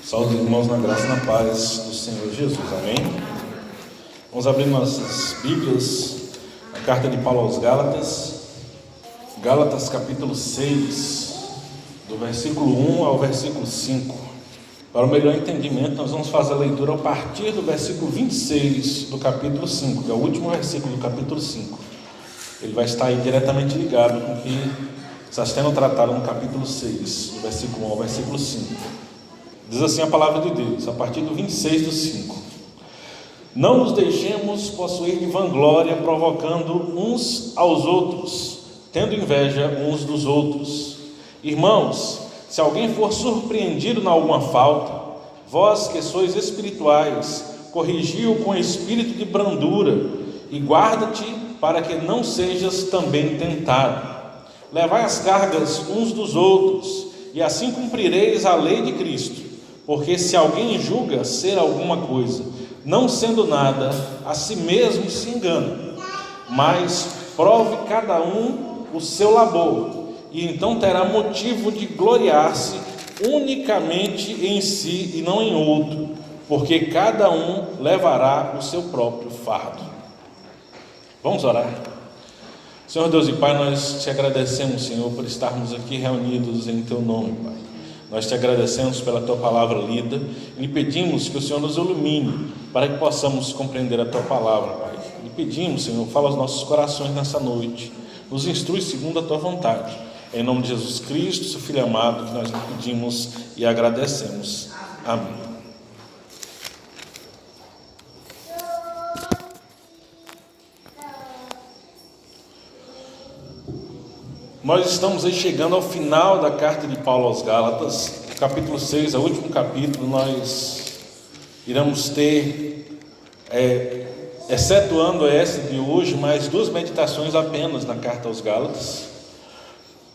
Saúde, irmãos, na graça e na paz do Senhor Jesus, amém? Vamos abrir nossas Bíblias, a carta de Paulo aos Gálatas, Gálatas capítulo 6, do versículo 1 ao versículo 5. Para o melhor entendimento, nós vamos fazer a leitura a partir do versículo 26 do capítulo 5, que é o último versículo do capítulo 5. Ele vai estar aí diretamente ligado com o que está sendo tratado no capítulo 6, do versículo 1 ao versículo 5. Diz assim a palavra de Deus, a partir do 26 do 5. Não nos deixemos possuir de vanglória, provocando uns aos outros, tendo inveja uns dos outros. Irmãos, se alguém for surpreendido em alguma falta, vós que sois espirituais, corrigi-o com espírito de brandura, e guarda-te para que não sejas também tentado. Levai as cargas uns dos outros, e assim cumprireis a lei de Cristo. Porque se alguém julga ser alguma coisa, não sendo nada, a si mesmo se engana. Mas prove cada um o seu labor, e então terá motivo de gloriar-se unicamente em si e não em outro, porque cada um levará o seu próprio fardo. Vamos orar. Senhor Deus e Pai, nós te agradecemos, Senhor, por estarmos aqui reunidos em Teu nome, Pai. Nós te agradecemos pela Tua palavra lida e lhe pedimos que o Senhor nos ilumine para que possamos compreender a Tua palavra, Pai. Lhe pedimos, Senhor, fala aos nossos corações nessa noite, nos instrui segundo a Tua vontade. Em nome de Jesus Cristo, Seu Filho amado, que nós lhe pedimos e agradecemos. Amém. Nós estamos aí chegando ao final da carta de Paulo aos Gálatas, capítulo 6, é o último capítulo. Nós iremos ter, excetuando essa de hoje, mais 2 meditações apenas na carta aos Gálatas.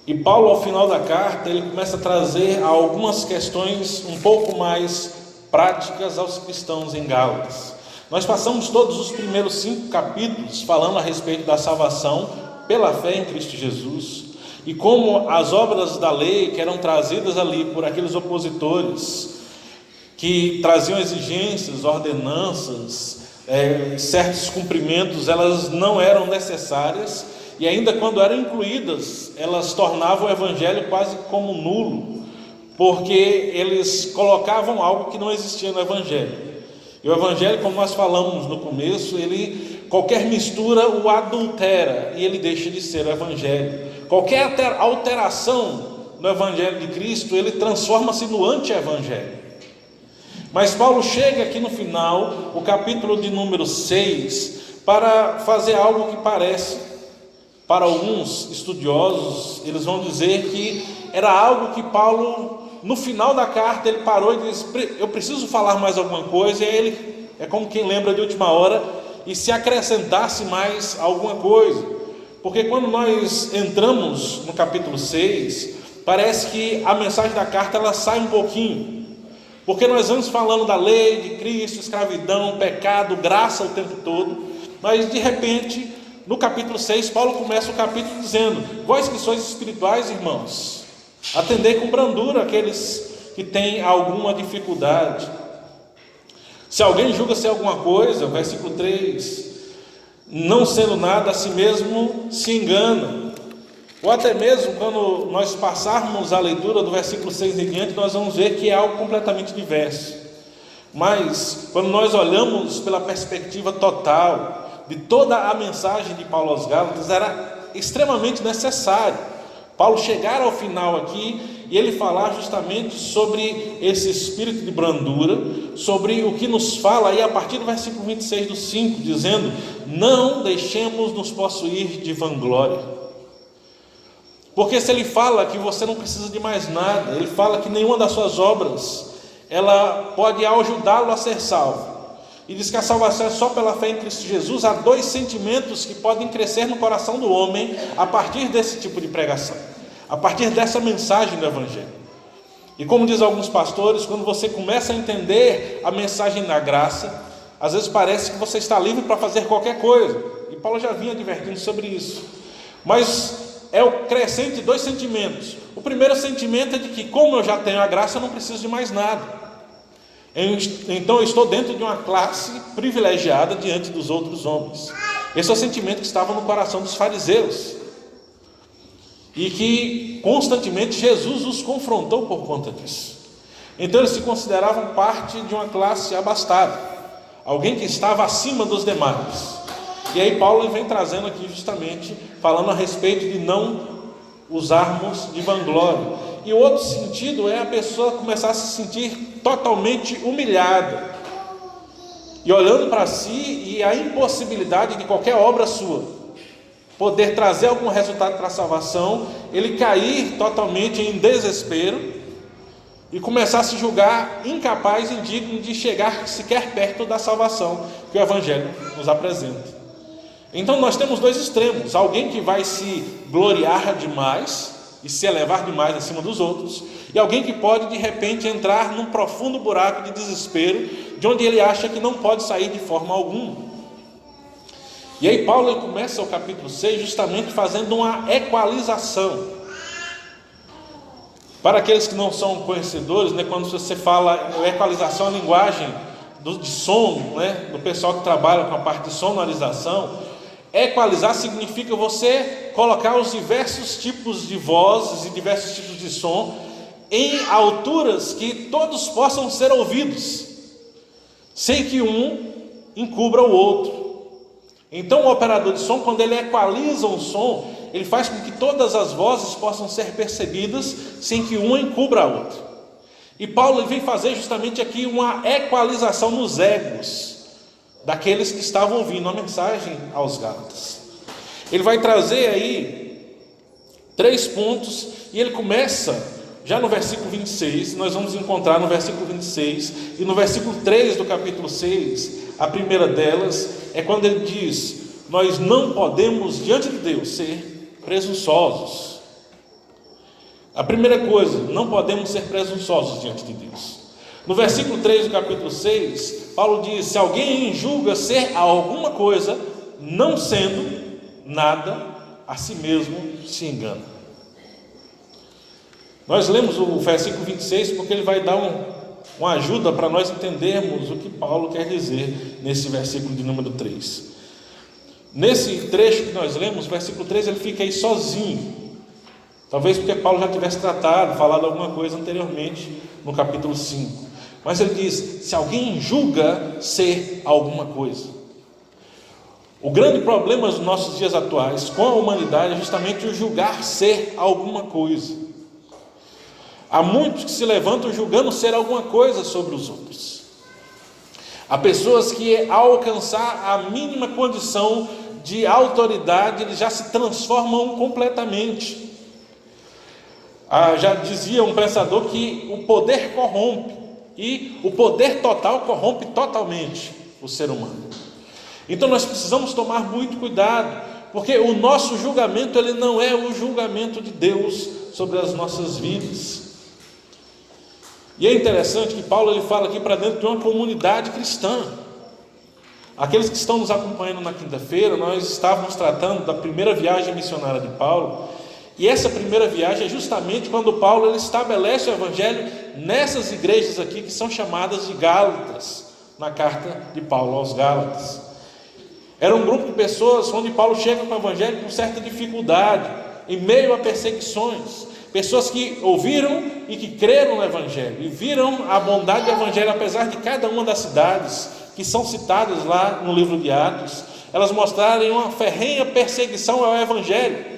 E Paulo, ao final da carta, ele começa a trazer algumas questões um pouco mais práticas aos cristãos em Gálatas. Nós passamos todos os primeiros 5 capítulos falando a respeito da salvação pela fé em Cristo Jesus, e como as obras da lei que eram trazidas ali por aqueles opositores, que traziam exigências, ordenanças, certos cumprimentos, elas não eram necessárias, e ainda quando eram incluídas, elas tornavam o evangelho quase como nulo, porque eles colocavam algo que não existia no evangelho. E o evangelho, como nós falamos no começo, qualquer mistura o adultera, e ele deixa de ser o evangelho. Qualquer alteração no evangelho de Cristo, ele transforma-se no anti-evangelho. Mas Paulo chega aqui no final, o capítulo de número 6, para fazer algo que parece, para alguns estudiosos, eles vão dizer que era algo que Paulo, no final da carta, ele parou e disse: eu preciso falar mais alguma coisa. E ele é como quem lembra de última hora, e se acrescentasse mais alguma coisa. Porque quando nós entramos no capítulo 6, parece que a mensagem da carta ela sai um pouquinho, porque nós vamos falando da lei, de Cristo, escravidão, pecado, graça o tempo todo, mas de repente, no capítulo 6, Paulo começa o capítulo dizendo: vós que sois espirituais, irmãos, atendei com brandura aqueles que têm alguma dificuldade. Se alguém julga ser alguma coisa, versículo 3, não sendo nada, a si mesmo se engana. Ou até mesmo quando nós passarmos a leitura do versículo 6 em diante, nós vamos ver que é algo completamente diverso. Mas quando nós olhamos pela perspectiva total de toda a mensagem de Paulo aos Gálatas, era extremamente necessário Paulo chegar ao final aqui e ele falar justamente sobre esse espírito de brandura, sobre o que nos fala aí a partir do versículo 26 do 5, dizendo: não deixemos nos possuir de vanglória. Porque se ele fala que você não precisa de mais nada, ele fala que nenhuma das suas obras ela pode ajudá-lo a ser salvo, e diz que a salvação é só pela fé em Cristo Jesus, há 2 sentimentos que podem crescer no coração do homem a partir desse tipo de pregação, a partir dessa mensagem do evangelho. E como diz alguns pastores, quando você começa a entender a mensagem da graça, às vezes parece que você está livre para fazer qualquer coisa, e Paulo já vinha advertindo sobre isso. Mas é o crescente de 2 sentimentos. O primeiro sentimento é de que, como eu já tenho a graça, eu não preciso de mais nada. Então eu estou dentro de uma classe privilegiada diante dos outros homens. Esse é o sentimento que estava no coração dos fariseus, e que constantemente Jesus os confrontou por conta disso. Então eles se consideravam parte de uma classe abastada, alguém que estava acima dos demais. E aí Paulo vem trazendo aqui justamente, falando a respeito de não usarmos de vanglória. E o outro sentido é a pessoa começar a se sentir totalmente humilhada, e olhando para si e a impossibilidade de qualquer obra sua poder trazer algum resultado para a salvação, ele cair totalmente em desespero e começar a se julgar incapaz e indigno de chegar sequer perto da salvação que o Evangelho nos apresenta. Então nós temos dois extremos: alguém que vai se gloriar demais e se elevar demais acima dos outros, e alguém que pode de repente entrar num profundo buraco de desespero, de onde ele acha que não pode sair de forma alguma. E aí Paulo ele começa o capítulo 6 justamente fazendo uma equalização. Para aqueles que não são conhecedores, quando você fala equalização, a linguagem de som, do pessoal que trabalha com a parte de sonorização, equalizar significa você colocar os diversos tipos de vozes e diversos tipos de som em alturas que todos possam ser ouvidos, sem que um encubra o outro. Então o operador de som, quando ele equaliza um som, ele faz com que todas as vozes possam ser percebidas sem que uma encubra a outra. E Paulo vem fazer justamente aqui uma equalização nos egos daqueles que estavam ouvindo a mensagem aos Gálatas. Ele vai trazer aí 3 pontos, e ele começa já no versículo 26, nós vamos encontrar no versículo 26 e no versículo 3 do capítulo 6, a primeira delas é quando ele diz: nós não podemos diante de Deus ser presunçosos. A primeira coisa, não podemos ser presunçosos diante de Deus. No versículo 3 do capítulo 6, Paulo diz: se alguém julga ser alguma coisa, não sendo nada, a si mesmo se engana. Nós lemos o versículo 26 porque ele vai dar uma ajuda para nós entendermos o que Paulo quer dizer nesse versículo de número 3. Nesse trecho que nós lemos, versículo 3, ele fica aí sozinho, talvez porque Paulo já tivesse falado alguma coisa anteriormente no capítulo 5, mas ele diz: se alguém julga ser alguma coisa. O grande problema dos nossos dias atuais com a humanidade é justamente o julgar ser alguma coisa. Há muitos que se levantam julgando ser alguma coisa sobre os outros. Há pessoas que, ao alcançar a mínima condição de autoridade, eles já se transformam completamente. Já dizia um pensador que o poder corrompe, e o poder total corrompe totalmente o ser humano. Então nós precisamos tomar muito cuidado, porque o nosso julgamento ele não é o julgamento de Deus sobre as nossas vidas. E é interessante que Paulo ele fala aqui para dentro de uma comunidade cristã. Aqueles que estão nos acompanhando na quinta-feira, nós estávamos tratando da primeira viagem missionária de Paulo, e essa primeira viagem é justamente quando Paulo ele estabelece o evangelho nessas igrejas aqui que são chamadas de Gálatas, na carta de Paulo aos Gálatas. Era um grupo de pessoas onde Paulo chega com o evangelho com certa dificuldade, em meio a perseguições. Pessoas que ouviram e que creram no evangelho e viram a bondade do evangelho, apesar de cada uma das cidades que são citadas lá no livro de Atos, elas mostrarem uma ferrenha perseguição ao evangelho.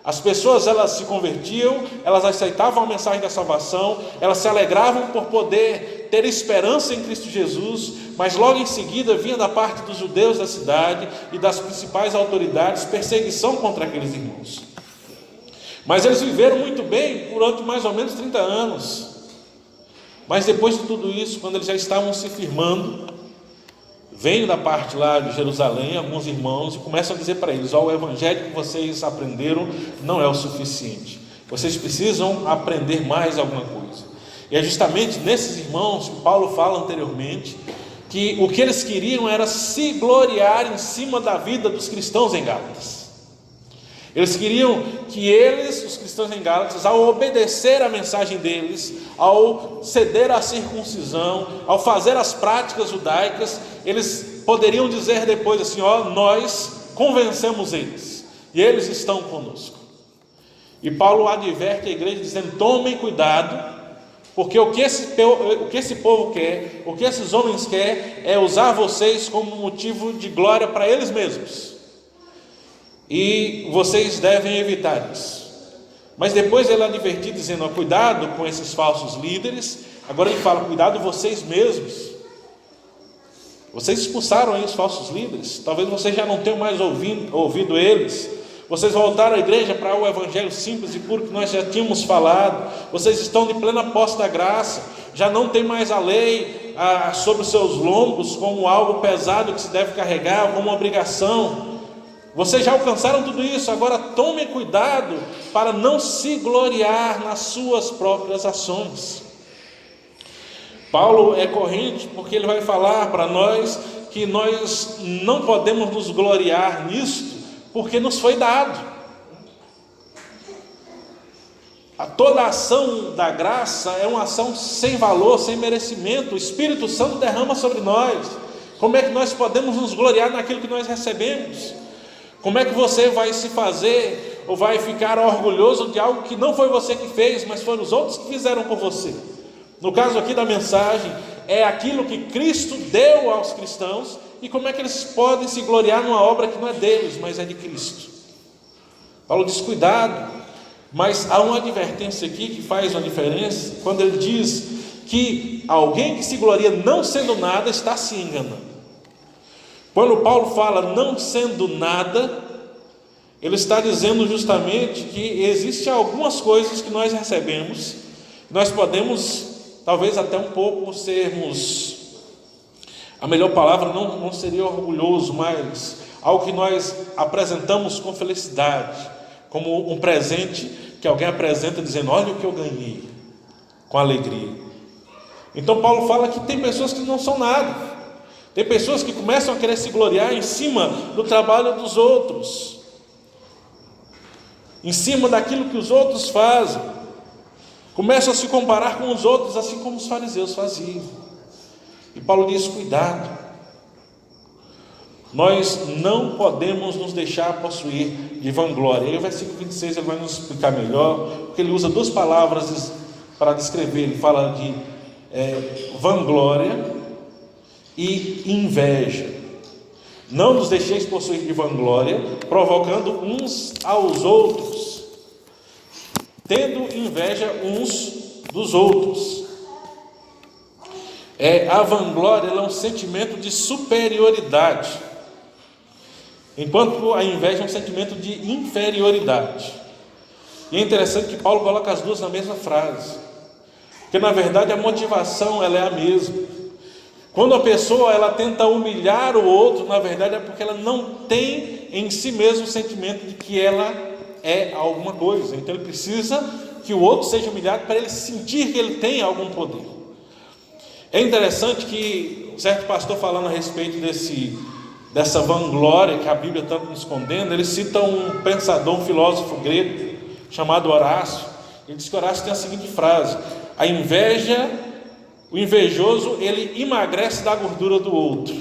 As pessoas elas se convertiam, elas aceitavam a mensagem da salvação, elas se alegravam por poder ter esperança em Cristo Jesus, mas logo em seguida vinha da parte dos judeus da cidade e das principais autoridades perseguição contra aqueles irmãos. Mas eles viveram muito bem durante mais ou menos 30 anos. Mas depois de tudo isso, quando eles já estavam se firmando, vem da parte lá de Jerusalém alguns irmãos e começam a dizer para eles: o evangelho que vocês aprenderam não é o suficiente, vocês precisam aprender mais alguma coisa. E é justamente nesses irmãos que Paulo fala anteriormente, que o que eles queriam era se gloriar em cima da vida dos cristãos em Gálatas. Eles queriam que eles, os cristãos em Gálatas, ao obedecer a mensagem deles, ao ceder à circuncisão, ao fazer as práticas judaicas, eles poderiam dizer depois assim: nós convencemos eles, e eles estão conosco. E Paulo adverte a igreja dizendo: tomem cuidado, porque o que esse povo quer, o que esses homens querem, é usar vocês como motivo de glória para eles mesmos. E vocês devem evitar isso. Mas depois ele advertiu dizendo: cuidado com esses falsos líderes. Agora ele fala: cuidado vocês mesmos. Vocês expulsaram aí os falsos líderes. Talvez vocês já não tenham mais ouvido eles. Vocês voltaram à igreja para o evangelho simples e puro que nós já tínhamos falado. Vocês estão de plena posse da graça. Já não tem mais a lei sobre os seus lombos como algo pesado que se deve carregar, como uma obrigação. Vocês já alcançaram tudo isso. Agora tomem cuidado para não se gloriar nas suas próprias ações. Paulo é corrente porque ele vai falar para nós que nós não podemos nos gloriar nisto, porque nos foi dado. Toda a ação da graça é uma ação sem valor, sem merecimento. O Espírito Santo derrama sobre nós. Como é que nós podemos nos gloriar naquilo que nós recebemos? Como é que você vai se fazer ou vai ficar orgulhoso de algo que não foi você que fez, mas foram os outros que fizeram por você? No caso aqui da mensagem, é aquilo que Cristo deu aos cristãos. E como é que eles podem se gloriar numa obra que não é deles, mas é de Cristo? Paulo diz: cuidado. Mas há uma advertência aqui que faz uma diferença, quando ele diz que alguém que se gloria não sendo nada está se enganando. Quando Paulo fala não sendo nada, ele está dizendo justamente que existem algumas coisas que nós recebemos, nós podemos talvez até um pouco sermos, a melhor palavra não seria orgulhoso, mas algo que nós apresentamos com felicidade, como um presente que alguém apresenta dizendo: olha o que eu ganhei, com alegria. Então Paulo fala que tem pessoas que não são nada. Tem pessoas que começam a querer se gloriar em cima do trabalho dos outros, em cima daquilo que os outros fazem. Começam a se comparar com os outros, assim como os fariseus faziam. E Paulo diz: cuidado. Nós não podemos nos deixar possuir de vanglória. E aí o versículo 26 ele vai nos explicar melhor, porque ele usa duas palavras para descrever. Ele fala de vanglória e inveja. Não nos deixeis possuir de vanglória, provocando uns aos outros, tendo inveja uns dos outros. A vanglória é um sentimento de superioridade, enquanto a inveja é um sentimento de inferioridade. E é interessante que Paulo coloca as duas na mesma frase, porque na verdade a motivação ela é a mesma. Quando a pessoa ela tenta humilhar o outro, na verdade é porque ela não tem em si mesmo o sentimento de que ela é alguma coisa. Então ele precisa que o outro seja humilhado para ele sentir que ele tem algum poder. É interessante que um certo pastor, falando a respeito dessa vanglória que a Bíblia tanto nos condena, ele cita um pensador, um filósofo grego chamado Horácio. Ele diz que Horácio tem a seguinte frase: a inveja, o invejoso, ele emagrece da gordura do outro.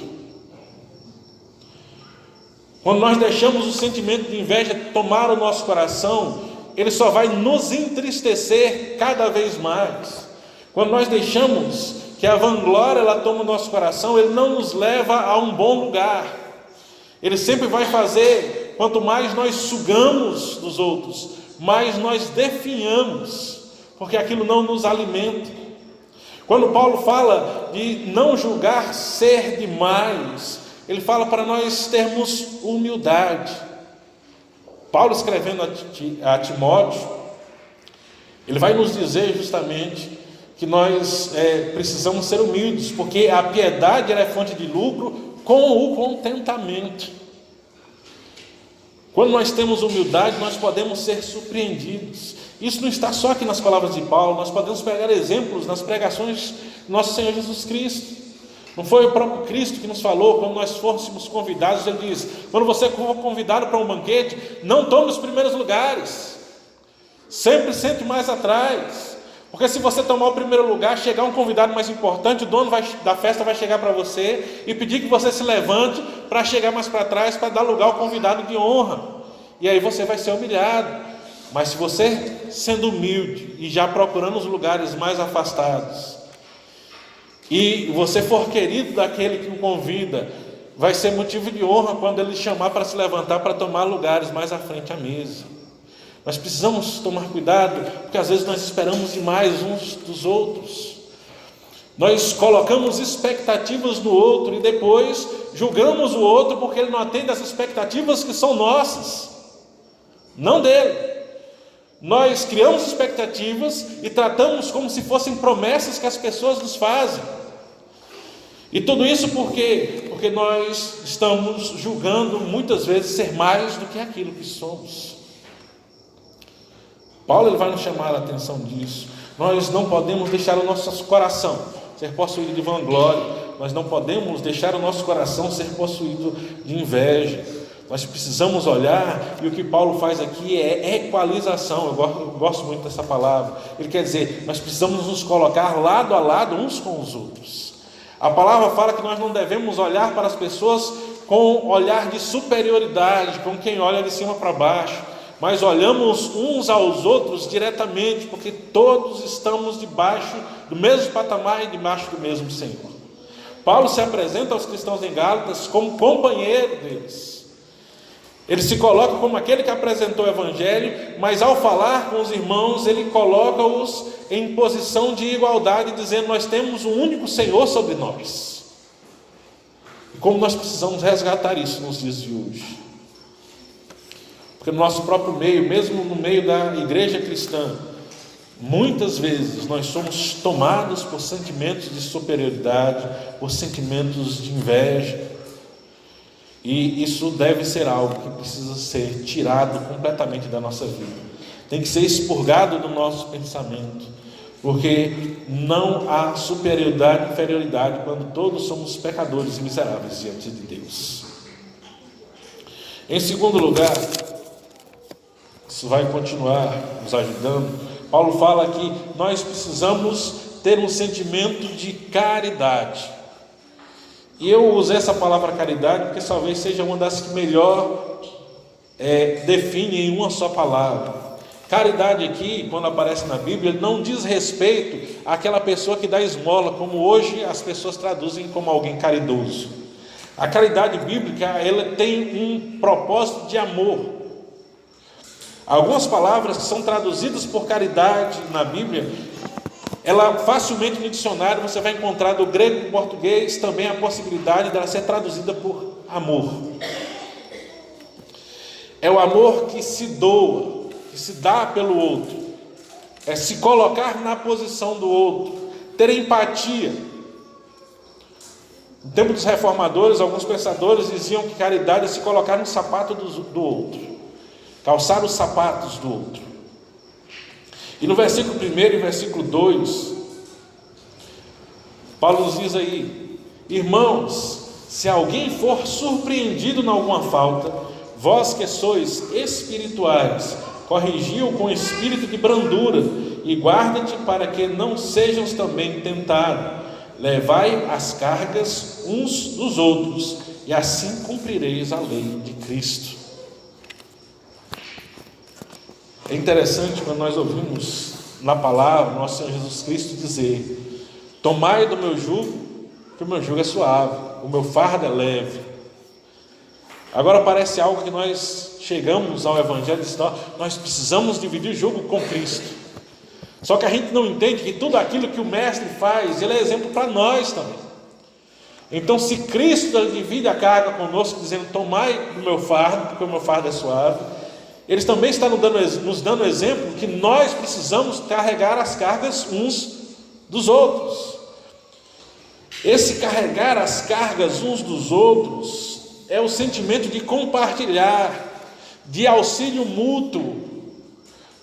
Quando nós deixamos o sentimento de inveja tomar o nosso coração, ele só vai nos entristecer cada vez mais. Quando nós deixamos que a vanglória ela toma o nosso coração, ele não nos leva a um bom lugar. Ele sempre vai fazer, quanto mais nós sugamos dos outros, mais nós definhamos, porque aquilo não nos alimenta. Quando Paulo fala de não julgar ser demais, ele fala para nós termos humildade. Paulo, escrevendo a Timóteo, ele vai nos dizer justamente que nós precisamos ser humildes, porque a piedade ela é fonte de lucro com o contentamento. Quando nós temos humildade, nós podemos ser surpreendidos. Isso não está só aqui nas palavras de Paulo, nós podemos pegar exemplos nas pregações do nosso Senhor Jesus Cristo. Não foi o próprio Cristo que nos falou, quando nós fôssemos convidados, Ele diz: quando você for convidado para um banquete, não tome os primeiros lugares, sempre sente mais atrás, porque se você tomar o primeiro lugar, chegar um convidado mais importante, o dono da festa vai chegar para você e pedir que você se levante para chegar mais para trás, para dar lugar ao convidado de honra, e aí você vai ser humilhado. Mas se você, sendo humilde e já procurando os lugares mais afastados, e você for querido daquele que o convida, vai ser motivo de honra quando ele chamar para se levantar, para tomar lugares mais à frente à mesa. Nós precisamos tomar cuidado, porque às vezes nós esperamos demais uns dos outros. Nós colocamos expectativas no outro e depois julgamos o outro porque ele não atende às expectativas que são nossas, não dele. Nós criamos expectativas e tratamos como se fossem promessas que as pessoas nos fazem. E tudo isso por quê? Porque nós estamos julgando muitas vezes ser mais do que aquilo que somos. Paulo ele vai nos chamar a atenção disso. Nós não podemos deixar o nosso coração ser possuído de vanglória. Nós não podemos deixar o nosso coração ser possuído de inveja. Nós precisamos olhar, e o que Paulo faz aqui é equalização. Eu gosto muito dessa palavra. Ele quer dizer, nós precisamos nos colocar lado a lado uns com os outros. A palavra fala que nós não devemos olhar para as pessoas com olhar de superioridade, com quem olha de cima para baixo, mas olhamos uns aos outros diretamente, porque todos estamos debaixo do mesmo patamar e debaixo do mesmo Senhor. Paulo se apresenta aos cristãos em Gálatas como companheiro deles. Ele se coloca como aquele que apresentou o Evangelho, mas ao falar com os irmãos, ele coloca-os em posição de igualdade, dizendo: nós temos um único Senhor sobre nós. E como nós precisamos resgatar isso nos dias de hoje. Porque no nosso próprio meio, mesmo no meio da igreja cristã, muitas vezes nós somos tomados por sentimentos de superioridade, por sentimentos de inveja. E isso deve ser algo que precisa ser tirado completamente da nossa vida. Tem que ser expurgado do nosso pensamento, porque não há superioridade e inferioridade quando todos somos pecadores e miseráveis diante de Deus. Em segundo lugar, isso vai continuar nos ajudando. Paulo fala que nós precisamos ter um sentimento de caridade. E eu usei essa palavra caridade porque talvez seja uma das que melhor define em uma só palavra. Caridade aqui, quando aparece na Bíblia, não diz respeito àquela pessoa que dá esmola, como hoje as pessoas traduzem como alguém caridoso. A caridade bíblica, ela tem um propósito de amor. Algumas palavras que são traduzidas por caridade na Bíblia, ela facilmente no dicionário você vai encontrar do grego para o português também a possibilidade dela ser traduzida por amor. É o amor que se doa, que se dá pelo outro, é se colocar na posição do outro, ter empatia. No tempo dos reformadores, alguns pensadores diziam que caridade é se colocar no sapato do outro, calçar os sapatos do outro. E no versículo 1 e versículo 2, Paulo nos diz aí: irmãos, se alguém for surpreendido em alguma falta, vós que sois espirituais, corrigi-o com espírito de brandura, e guarda-te para que não sejam também tentados. Levai as cargas uns dos outros, e assim cumprireis a lei de Cristo. É interessante quando nós ouvimos na palavra nosso Senhor Jesus Cristo dizer: tomai do meu jugo, que o meu jugo é suave, o meu fardo é leve. Agora parece algo que nós chegamos ao Evangelho e dizemos: nós precisamos dividir o jugo com Cristo. Só que a gente não entende que tudo aquilo que o Mestre faz, ele é exemplo para nós também. Então, se Cristo divide a carga conosco, dizendo: tomai do meu fardo, porque o meu fardo é suave, Ele também está nos dando exemplo que nós precisamos carregar as cargas uns dos outros. Esse carregar as cargas uns dos outros é o sentimento de compartilhar, de auxílio mútuo,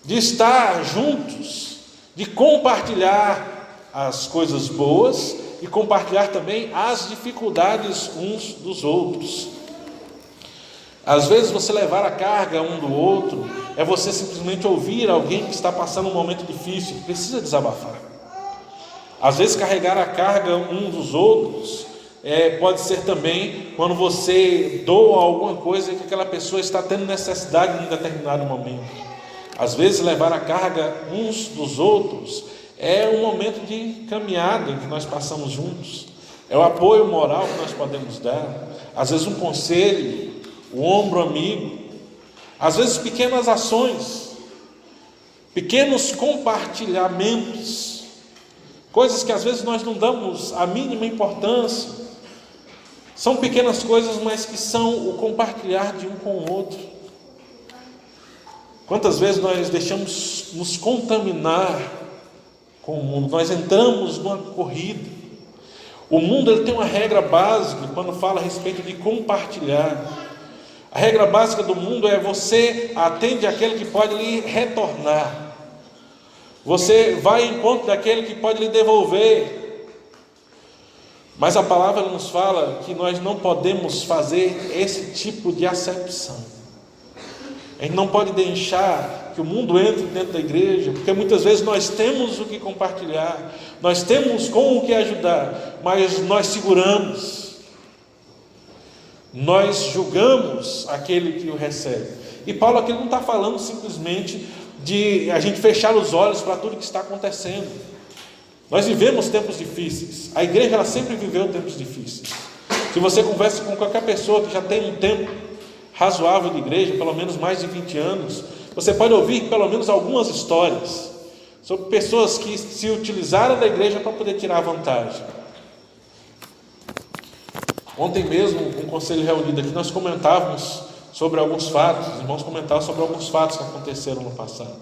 de estar juntos, de compartilhar as coisas boas e compartilhar também as dificuldades uns dos outros. Às vezes você levar a carga um do outro é você simplesmente ouvir alguém que está passando um momento difícil, que precisa desabafar. Às vezes carregar a carga um dos outros pode ser também quando você doa alguma coisa que aquela pessoa está tendo necessidade em um determinado momento. Às vezes levar a carga uns dos outros é um momento de caminhada em que nós passamos juntos, é o apoio moral que nós podemos dar, às vezes um conselho, o ombro amigo, às vezes pequenas ações, pequenos compartilhamentos, coisas que às vezes nós não damos a mínima importância, são pequenas coisas, mas que são o compartilhar de um com o outro. Quantas vezes nós deixamos nos contaminar com o mundo, nós entramos numa corrida. O mundo ele tem uma regra básica quando fala a respeito de compartilhar. A regra básica do mundo é: você atende aquele que pode lhe retornar, você vai em encontro daquele que pode lhe devolver. Mas a palavra nos fala que nós não podemos fazer esse tipo de acepção. A gente não pode deixar que o mundo entre dentro da igreja, porque muitas vezes nós temos o que compartilhar, nós temos com o que ajudar, mas nós seguramos, nós julgamos aquele que o recebe. E Paulo aqui não está falando simplesmente de a gente fechar os olhos para tudo que está acontecendo. Nós vivemos tempos difíceis, a igreja ela sempre viveu tempos difíceis. Se você conversa com qualquer pessoa que já tem um tempo razoável de igreja, pelo menos mais de 20 anos, você pode ouvir pelo menos algumas histórias sobre pessoas que se utilizaram da igreja para poder tirar vantagem. Ontem mesmo, um conselho reunido aqui, nós comentávamos sobre alguns fatos, os irmãos comentavam sobre alguns fatos que aconteceram no passado.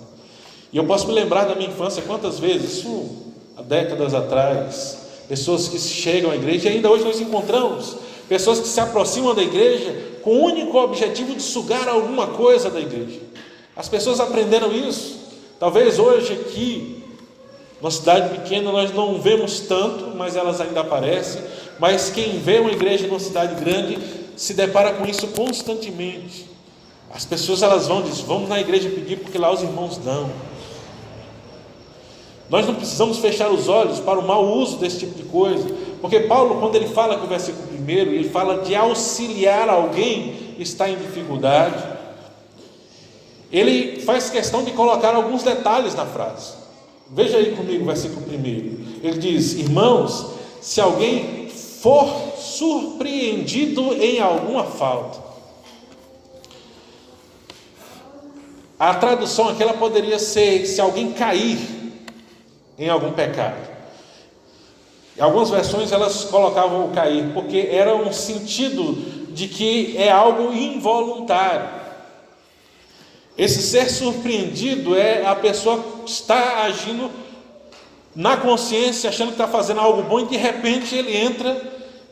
E eu posso me lembrar da minha infância, quantas vezes, isso há décadas atrás, pessoas que chegam à igreja, e ainda hoje nós encontramos pessoas que se aproximam da igreja com o único objetivo de sugar alguma coisa da igreja. As pessoas aprenderam isso. Talvez hoje aqui, numa cidade pequena, nós não vemos tanto, mas elas ainda aparecem. Mas quem vê uma igreja numa cidade grande se depara com isso constantemente. As pessoas elas vão dizer: vamos na igreja pedir porque lá os irmãos dão. Nós não precisamos fechar os olhos para o mau uso desse tipo de coisa, porque Paulo, quando ele fala que o versículo 1, ele fala de auxiliar alguém que está em dificuldade, ele faz questão de colocar alguns detalhes na frase. Veja aí comigo o versículo 1, ele diz: irmãos, se alguém for surpreendido em alguma falta. A tradução aqui ela poderia ser: se alguém cair em algum pecado. Em algumas versões elas colocavam o cair, porque era um sentido de que é algo involuntário. Esse ser surpreendido é a pessoa que está agindo na consciência, achando que está fazendo algo bom, e de repente ele entra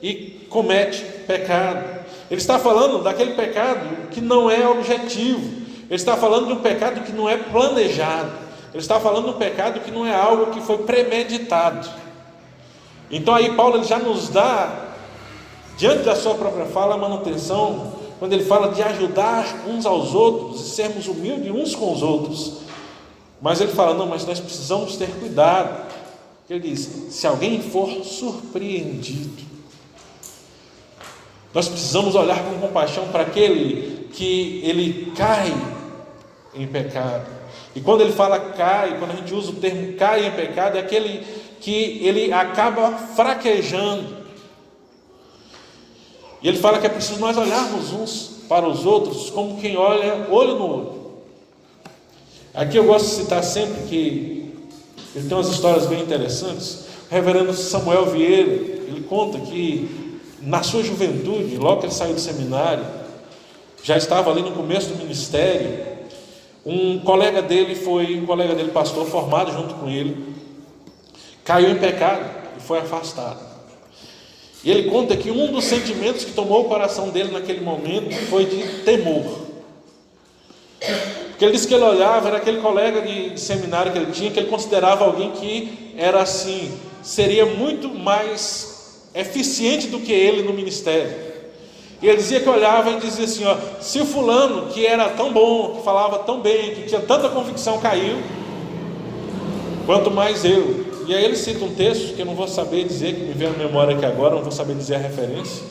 e comete pecado. Ele está falando daquele pecado que não é objetivo, ele está falando de um pecado que não é planejado, ele está falando de um pecado que não é algo que foi premeditado. Então aí Paulo ele já nos dá, diante da sua própria fala, a manutenção, quando ele fala de ajudar uns aos outros e sermos humildes uns com os outros. Mas ele fala: não, mas nós precisamos ter cuidado. Ele diz: se alguém for surpreendido, nós precisamos olhar com compaixão para aquele que ele cai em pecado. E quando ele fala cai, quando a gente usa o termo cai em pecado, é aquele que ele acaba fraquejando. E ele fala que é preciso nós olharmos uns para os outros como quem olha olho no olho. Aqui eu gosto de citar sempre que ele tem umas histórias bem interessantes. O reverendo Samuel Vieira, ele conta que na sua juventude, logo que ele saiu do seminário, já estava ali no começo do ministério, um colega dele pastor formado junto com ele, caiu em pecado e foi afastado. E ele conta que um dos sentimentos que tomou o coração dele naquele momento foi de temor. Porque ele disse que ele olhava, era aquele colega de seminário que ele tinha, que ele considerava alguém que era assim, seria muito mais eficiente do que ele no ministério. E ele dizia que olhava e dizia assim, se o fulano, que era tão bom, que falava tão bem, que tinha tanta convicção, caiu, quanto mais eu. E aí ele cita um texto que eu não vou saber dizer, que me veio à memória aqui agora, não vou saber dizer a referência,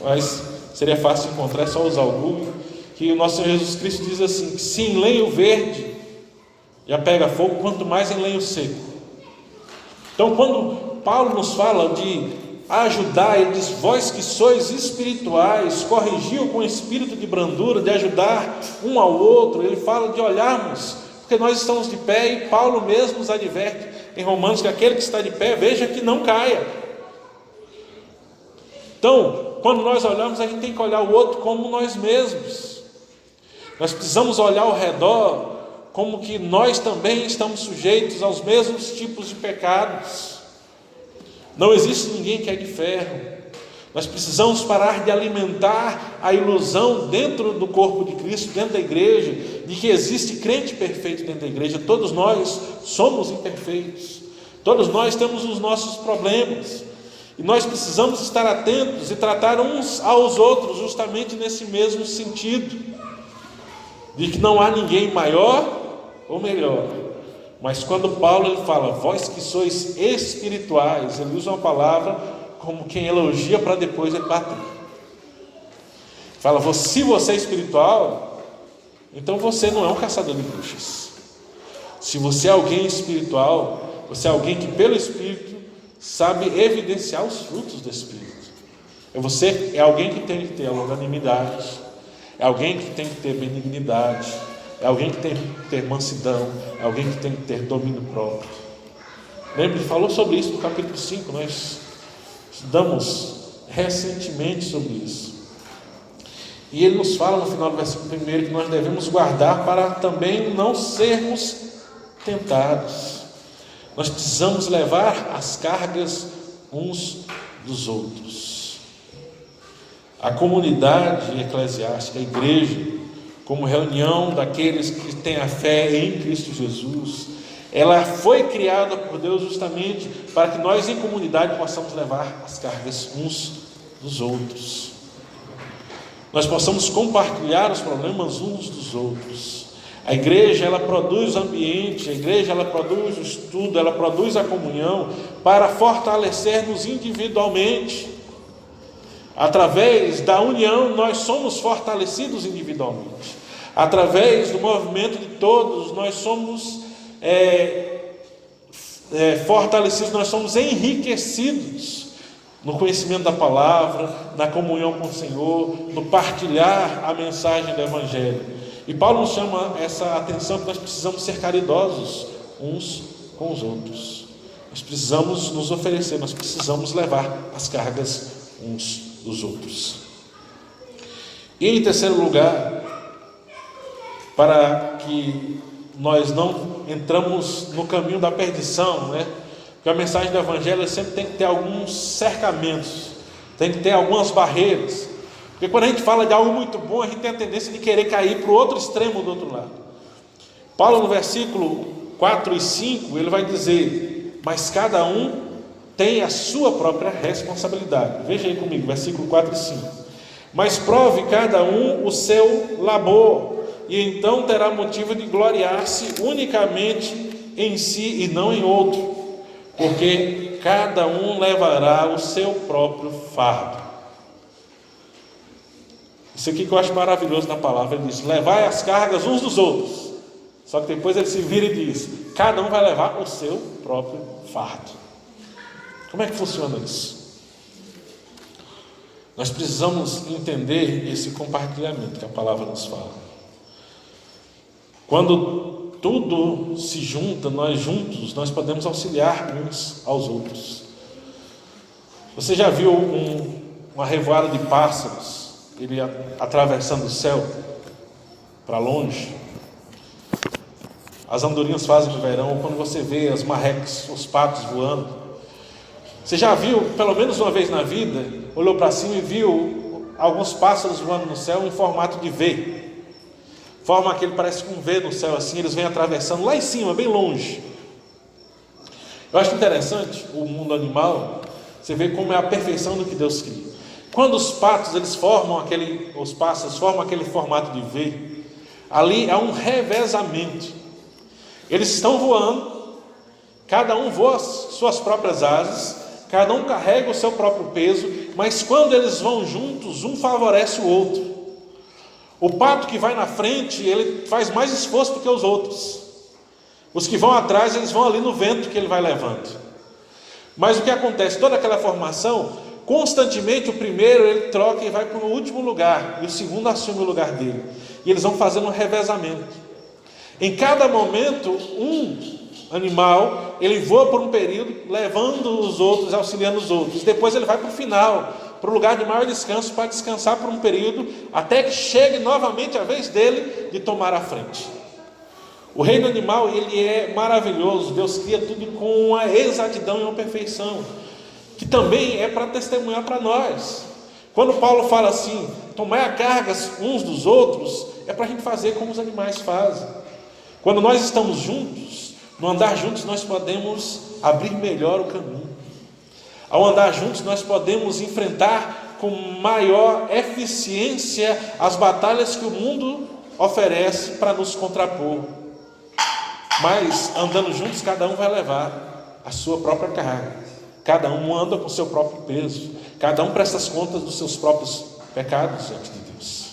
mas seria fácil encontrar, é só usar o Google, que o nosso Senhor Jesus Cristo diz assim, que se em lenho verde já pega fogo, quanto mais em lenho seco. Então, quando Paulo nos fala de ajudar, ele diz, vós que sois espirituais, corrigiu com espírito de brandura, de ajudar um ao outro. Ele fala de olharmos, porque nós estamos de pé, e Paulo mesmo nos adverte em Romanos, que aquele que está de pé, veja que não caia. Então, quando nós olhamos, a gente tem que olhar o outro como nós mesmos. Nós precisamos olhar ao redor como que nós também estamos sujeitos aos mesmos tipos de pecados. Não existe ninguém que é de ferro. Nós precisamos parar de alimentar a ilusão dentro do corpo de Cristo, dentro da igreja, de que existe crente perfeito dentro da igreja. Todos nós somos imperfeitos, todos nós temos os nossos problemas, e nós precisamos estar atentos e tratar uns aos outros justamente nesse mesmo sentido, de que não há ninguém maior ou melhor. Mas quando Paulo ele fala, vós que sois espirituais, ele usa uma palavra como quem elogia para depois ele bater. Fala, se você é espiritual, então você não é um caçador de bruxas. Se você é alguém espiritual, você é alguém que pelo Espírito sabe evidenciar os frutos do Espírito. Você é alguém que tem que ter a longanimidade, é alguém que tem que ter benignidade, é alguém que tem que ter mansidão, é alguém que tem que ter domínio próprio. Lembra, ele falou sobre isso no capítulo 5, nós estudamos recentemente sobre isso. E ele nos fala no final do versículo 1 que nós devemos guardar para também não sermos tentados. Nós precisamos levar as cargas uns dos outros. A comunidade eclesiástica, a igreja, como reunião daqueles que têm a fé em Cristo Jesus, ela foi criada por Deus justamente para que nós em comunidade possamos levar as cargas uns dos outros, nós possamos compartilhar os problemas uns dos outros. A igreja ela produz ambiente, a igreja ela produz o estudo, ela produz a comunhão para fortalecer-nos individualmente. Através da união nós somos fortalecidos individualmente. Através do movimento de todos nós somos fortalecidos, nós somos enriquecidos no conhecimento da palavra, na comunhão com o Senhor, no partilhar a mensagem do Evangelho. E Paulo nos chama essa atenção que nós precisamos ser caridosos uns com os outros. Nós precisamos nos oferecer, nós precisamos levar as cargas uns dos outros. E em terceiro lugar, para que nós não entramos no caminho da perdição, porque a mensagem do Evangelho sempre tem que ter alguns cercamentos, tem que ter algumas barreiras, porque quando a gente fala de algo muito bom, a gente tem a tendência de querer cair para o outro extremo do outro lado. Paulo no versículo 4 e 5, ele vai dizer, mas cada um tem a sua própria responsabilidade. Veja aí comigo, versículo 4 e 5. Mas prove cada um o seu labor, e então terá motivo de gloriar-se unicamente em si e não em outro, porque cada um levará o seu próprio fardo. Isso aqui que eu acho maravilhoso na palavra, ele diz, levai as cargas uns dos outros, só que depois ele se vira e diz, cada um vai levar o seu próprio fardo. Como é que funciona isso? Nós precisamos entender esse compartilhamento que a palavra nos fala. Quando tudo se junta, nós juntos, nós podemos auxiliar uns aos outros. Você já viu uma revoada de pássaros, ele atravessando o céu para longe? As andorinhas fazem no verão, quando você vê as marrecas, os patos voando. Você já viu, pelo menos uma vez na vida, olhou para cima e viu alguns pássaros voando no céu em formato de V? Forma que ele parece com um V no céu assim, eles vêm atravessando lá em cima, bem longe. Eu acho interessante o mundo animal, você vê como é a perfeição do que Deus cria. Quando os patos, os pássaros formam aquele formato de V, ali é um revezamento. Eles estão voando, cada um voa suas próprias asas, cada um carrega o seu próprio peso, mas quando eles vão juntos, um favorece o outro. O pato que vai na frente, ele faz mais esforço do que os outros. Os que vão atrás, eles vão ali no vento que ele vai levando. Mas o que acontece? Toda aquela formação, constantemente o primeiro ele troca e vai para o último lugar, e o segundo assume o lugar dele. E eles vão fazendo um revezamento. Em cada momento, um animal, ele voa por um período, levando os outros, auxiliando os outros. Depois ele vai para o final, para o lugar de maior descanso, para descansar por um período, até que chegue novamente a vez dele de tomar a frente. O reino animal, ele é maravilhoso. Deus cria tudo com uma exatidão e uma perfeição, que também é para testemunhar para nós. Quando Paulo fala assim, tomar cargas uns dos outros, é para a gente fazer como os animais fazem. Quando nós estamos juntos, no andar juntos nós podemos abrir melhor o caminho. Ao andar juntos nós podemos enfrentar com maior eficiência as batalhas que o mundo oferece para nos contrapor. Mas andando juntos, cada um vai levar a sua própria carga, cada um anda com o seu próprio peso, cada um presta as contas dos seus próprios pecados diante de Deus.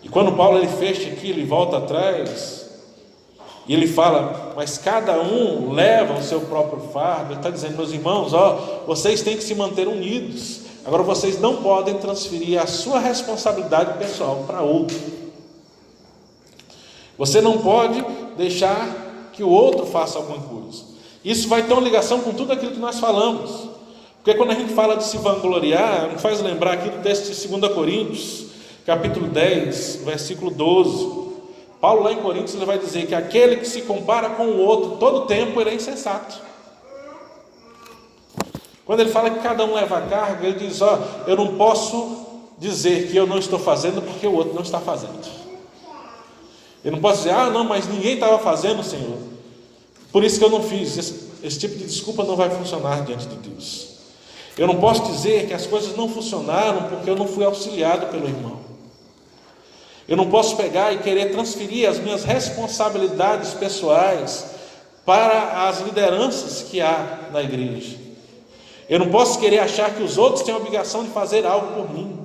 E quando Paulo ele fecha aqui, ele volta atrás e ele fala, mas cada um leva o seu próprio fardo. Ele está dizendo, meus irmãos, vocês têm que se manter unidos. Agora vocês não podem transferir a sua responsabilidade pessoal para outro. Você não pode deixar que o outro faça alguma coisa. Isso vai ter uma ligação com tudo aquilo que nós falamos. Porque quando a gente fala de se vangloriar, me faz lembrar aqui do texto de 2 Coríntios, capítulo 10, versículo 12. Paulo lá em Coríntios ele vai dizer que aquele que se compara com o outro todo tempo, ele é insensato. Quando ele fala que cada um leva a carga, ele diz, eu não posso dizer que eu não estou fazendo porque o outro não está fazendo. Eu não posso dizer, não, mas ninguém estava fazendo, Senhor, por isso que eu não fiz. Esse tipo de desculpa não vai funcionar diante de Deus. Eu não posso dizer que as coisas não funcionaram porque eu não fui auxiliado pelo irmão. Eu não posso pegar e querer transferir as minhas responsabilidades pessoais para as lideranças que há na igreja. Eu não posso querer achar que os outros têm a obrigação de fazer algo por mim.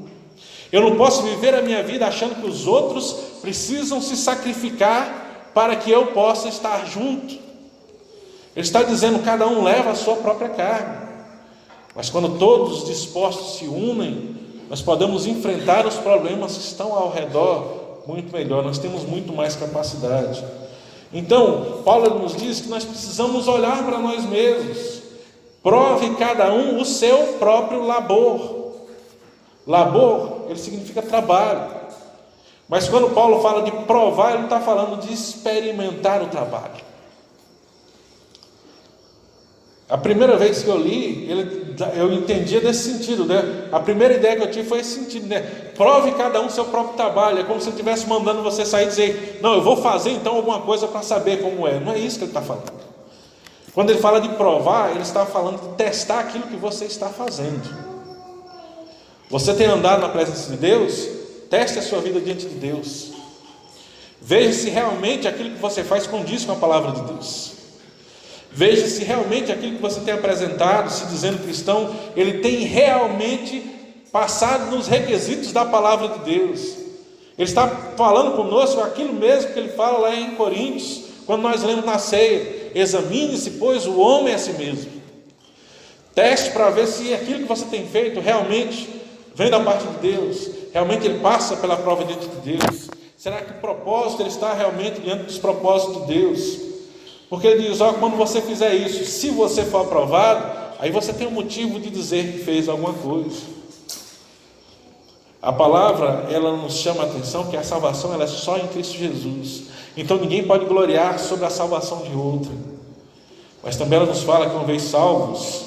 Eu não posso viver a minha vida achando que os outros precisam se sacrificar para que eu possa estar junto. Ele está dizendo, cada um leva a sua própria carga. Mas quando todos dispostos se unem, nós podemos enfrentar os problemas que estão ao redor muito melhor. Nós temos muito mais capacidade. Então, Paulo nos diz que nós precisamos olhar para nós mesmos. Prove cada um o seu próprio labor. Labor, ele significa trabalho. Mas quando Paulo fala de provar, ele não está falando de experimentar o trabalho. A primeira vez que eu li, eu entendia desse sentido, né? A primeira ideia que eu tive foi esse sentido, né? Prove cada um seu próprio trabalho. É como se ele estivesse mandando você sair e dizer, não, eu vou fazer então alguma coisa para saber como é. Não é isso que ele está falando. Quando ele fala de provar, ele está falando de testar aquilo que você está fazendo. Você tem andado na presença de Deus? Teste a sua vida diante de Deus. Veja se realmente aquilo que você faz condiz com a palavra de Deus. Veja se realmente aquilo que você tem apresentado, se dizendo cristão, ele tem realmente passado nos requisitos da palavra de Deus. Ele está falando conosco aquilo mesmo que ele fala lá em Coríntios, quando nós lemos na ceia. Examine-se, pois, o homem a si mesmo. Teste para ver se aquilo que você tem feito realmente vem da parte de Deus, realmente ele passa pela prova diante de Deus. Será que o propósito ele está realmente diante dos propósitos de Deus? Porque ele diz, quando você fizer isso, se você for aprovado, aí você tem um motivo de dizer que fez alguma coisa. A palavra, ela nos chama a atenção que a salvação ela é só em Cristo Jesus. Então ninguém pode gloriar sobre a salvação de outra. Mas também ela nos fala que uma vez salvos,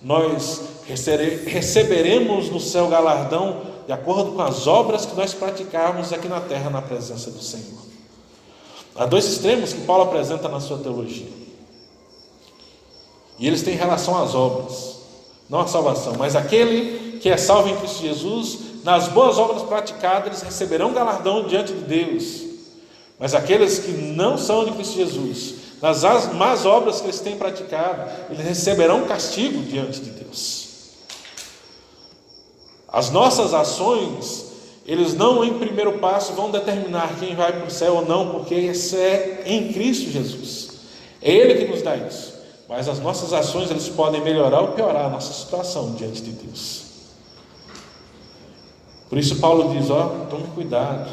nós receberemos no céu galardão de acordo com as obras que nós praticarmos aqui na terra na presença do Senhor. Há dois extremos que Paulo apresenta na sua teologia. E eles têm relação às obras, não à salvação. Mas aquele que é salvo em Cristo Jesus, nas boas obras praticadas, eles receberão galardão diante de Deus. Mas aqueles que não são de Cristo Jesus, nas más obras que eles têm praticado, eles receberão castigo diante de Deus. As nossas ações, eles não em primeiro passo vão determinar quem vai para o céu ou não, porque isso é em Cristo Jesus. É Ele que nos dá isso. Mas as nossas ações, eles podem melhorar ou piorar a nossa situação diante de Deus. Por isso Paulo diz, tome cuidado.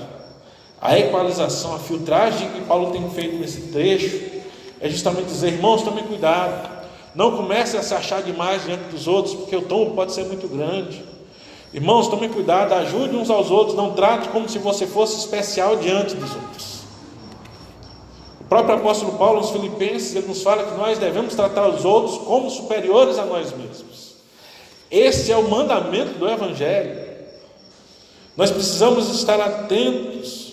A equalização, a filtragem que Paulo tem feito nesse trecho, é justamente dizer, irmãos, tomem cuidado. Não comecem a se achar demais diante dos outros, porque o tombo pode ser muito grande. Irmãos, tomem cuidado, ajudem uns aos outros, não trate como se você fosse especial diante dos outros. O próprio apóstolo Paulo, nos Filipenses, ele nos fala que nós devemos tratar os outros como superiores a nós mesmos. Esse é o mandamento do Evangelho. Nós precisamos estar atentos,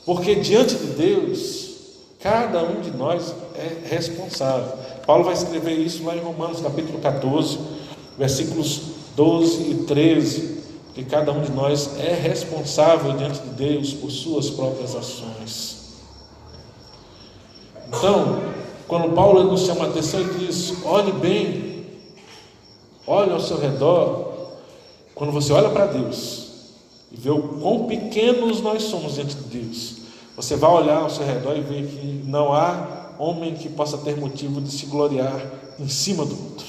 porque diante de Deus, cada um de nós é responsável. Paulo vai escrever isso lá em Romanos capítulo 14, versículos 12 e 13, que cada um de nós é responsável diante de Deus por suas próprias ações. Então, quando Paulo nos chama a atenção e diz, olhe bem, olhe ao seu redor, quando você olha para Deus e vê o quão pequenos nós somos diante de Deus, você vai olhar ao seu redor e ver que não há homem que possa ter motivo de se gloriar em cima do outro.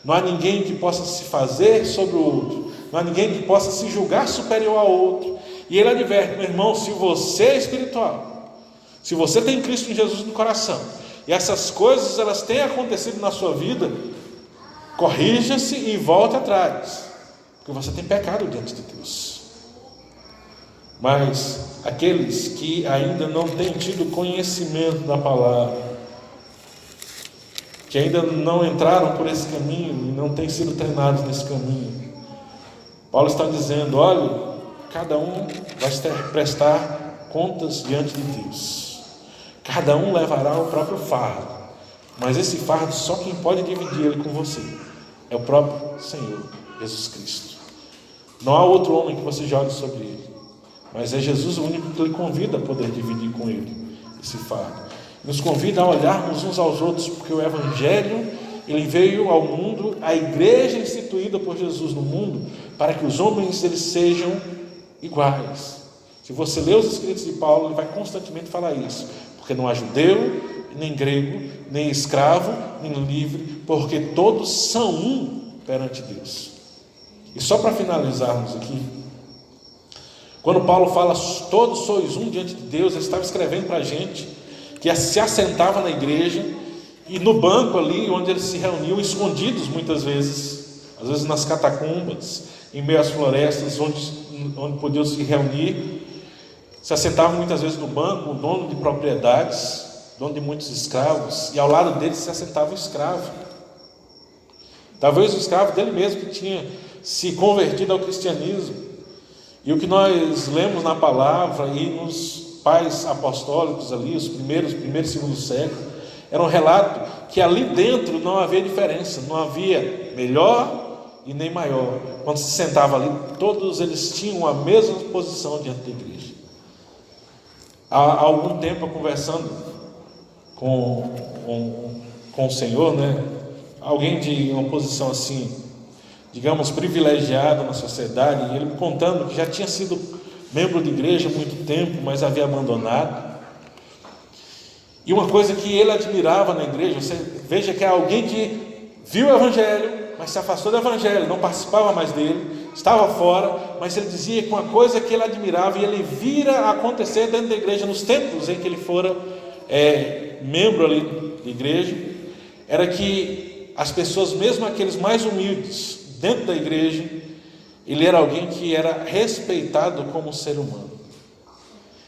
Não há ninguém que possa se fazer sobre o outro. Não há ninguém que possa se julgar superior ao outro. E ele adverte, meu irmão, se você é espiritual, se você tem Cristo em Jesus no coração, e essas coisas elas têm acontecido na sua vida, corrija-se e volte atrás, porque você tem pecado diante de Deus. Mas aqueles que ainda não têm tido conhecimento da palavra, que ainda não entraram por esse caminho e não têm sido treinados nesse caminho, Paulo está dizendo, olha, cada um vai prestar contas diante de Deus, cada um levará o próprio fardo, mas esse fardo só quem pode dividir ele com você é o próprio Senhor Jesus Cristo. Não há outro homem que você jogue sobre ele, mas é Jesus o único que lhe convida a poder dividir com ele esse fardo. Nos convida a olharmos uns aos outros, porque o Evangelho, ele veio ao mundo, a igreja instituída por Jesus no mundo, para que os homens eles sejam iguais. Se você ler os escritos de Paulo, ele vai constantemente falar isso, porque não há judeu, nem grego, nem escravo, nem livre, porque todos são um perante Deus. E só para finalizarmos aqui, quando Paulo fala, todos sois um diante de Deus, ele estava escrevendo para a gente, que se assentava na igreja, e no banco ali, onde eles se reuniam, escondidos muitas vezes, às vezes nas catacumbas, em meio às florestas, onde podiam se reunir, se assentavam muitas vezes no banco, o dono de propriedades, dono de muitos escravos, e ao lado deles se assentava o escravo, talvez o escravo dele mesmo, que tinha se convertido ao cristianismo. E o que nós lemos na palavra e nos pais apostólicos ali, os primeiro e segundo século, era um relato que ali dentro não havia diferença, não havia melhor e nem maior. Quando se sentava ali, todos eles tinham a mesma posição diante da igreja. Há algum tempo, conversando com o Senhor, alguém de uma posição assim, digamos, privilegiada na sociedade, e ele me contando que já tinha sido membro de igreja há muito tempo, mas havia abandonado. E uma coisa que ele admirava na igreja, você veja que é alguém que viu o Evangelho, mas se afastou do Evangelho, não participava mais dele, estava fora, mas ele dizia que uma coisa que ele admirava e ele vira acontecer dentro da igreja, nos tempos em que ele fora membro ali da igreja, era que as pessoas, mesmo aqueles mais humildes dentro da igreja, ele era alguém que era respeitado como ser humano.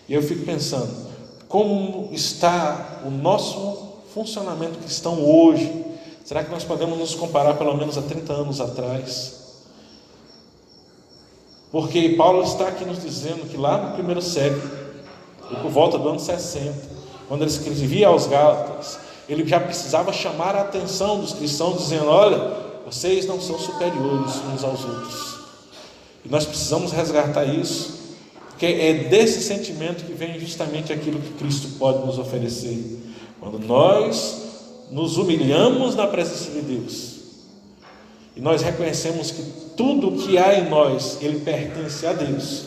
E eu fico pensando, como está o nosso funcionamento cristão hoje? Será que nós podemos nos comparar pelo menos a 30 anos atrás? Porque Paulo está aqui nos dizendo que lá no primeiro século, por volta do ano 60, quando ele escrevia aos Gálatas, ele já precisava chamar a atenção dos cristãos, dizendo: olha, vocês não são superiores uns aos outros. E nós precisamos resgatar isso, porque é desse sentimento que vem justamente aquilo que Cristo pode nos oferecer. Quando nós nos humilhamos na presença de Deus, e nós reconhecemos que tudo o que há em nós, ele pertence a Deus,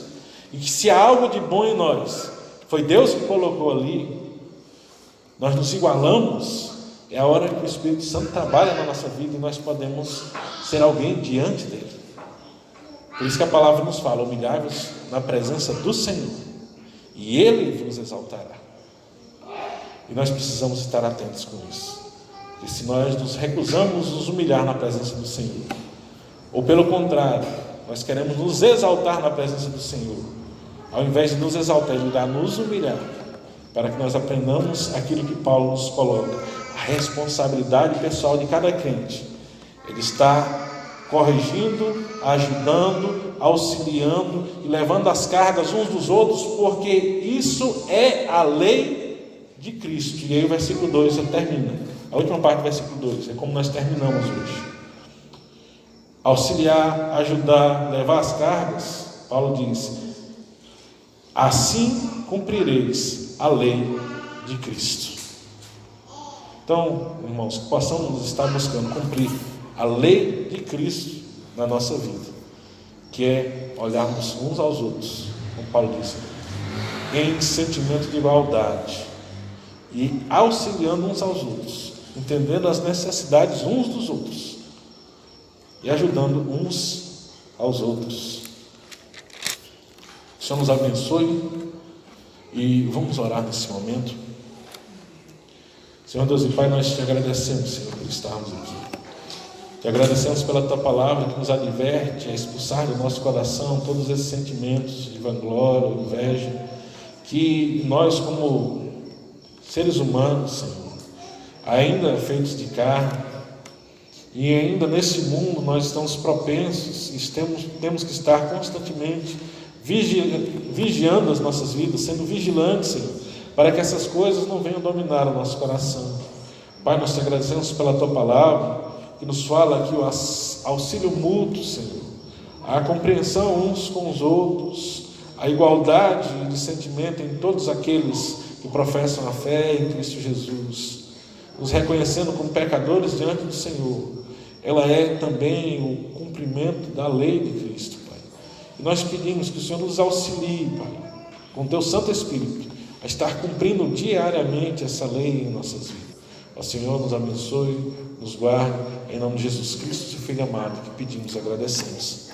e que se há algo de bom em nós, foi Deus que colocou ali, nós nos igualamos, é a hora que o Espírito Santo trabalha na nossa vida e nós podemos ser alguém diante dele. Por isso que a palavra nos fala: humilhai-vos na presença do Senhor e Ele vos exaltará. E nós precisamos estar atentos com isso, porque se nós nos recusamos nos humilhar na presença do Senhor, ou pelo contrário, nós queremos nos exaltar na presença do Senhor, ao invés de nos exaltar, Ele irá nos humilhar, para que nós aprendamos aquilo que Paulo nos coloca: a responsabilidade pessoal de cada crente. Ele está corrigindo, ajudando, auxiliando e levando as cargas uns dos outros, porque isso é a lei de Cristo. E aí o versículo 2 ele termina, a última parte do versículo 2, é como nós terminamos hoje: auxiliar, ajudar, levar as cargas. Paulo diz: assim cumprireis a lei de Cristo. Então, irmãos, que possamos estar buscando cumprir a lei de Cristo na nossa vida, que é olharmos uns aos outros, como Paulo disse, em sentimento de igualdade e auxiliando uns aos outros, entendendo as necessidades uns dos outros e ajudando uns aos outros. O Senhor nos abençoe e vamos orar nesse momento. Senhor Deus e Pai, nós te agradecemos, Senhor, por estarmos aqui. Te agradecemos pela Tua palavra que nos adverte a expulsar do nosso coração todos esses sentimentos de vanglória, inveja, que nós, como seres humanos, Senhor, ainda feitos de carne, e ainda nesse mundo nós estamos propensos, temos que estar constantemente vigiando as nossas vidas, sendo vigilantes, Senhor, para que essas coisas não venham dominar o nosso coração. Pai, nós te agradecemos pela Tua palavra, que nos fala aqui o auxílio mútuo, Senhor, a compreensão uns com os outros, a igualdade de sentimento em todos aqueles que professam a fé em Cristo Jesus, nos reconhecendo como pecadores diante do Senhor. Ela é também o cumprimento da lei de Cristo, Pai. E nós pedimos que o Senhor nos auxilie, Pai, com o Teu Santo Espírito, a estar cumprindo diariamente essa lei em nossas vidas. Ó Senhor, nos abençoe, nos guarde, em nome de Jesus Cristo, Seu Filho amado, que pedimos e agradecemos.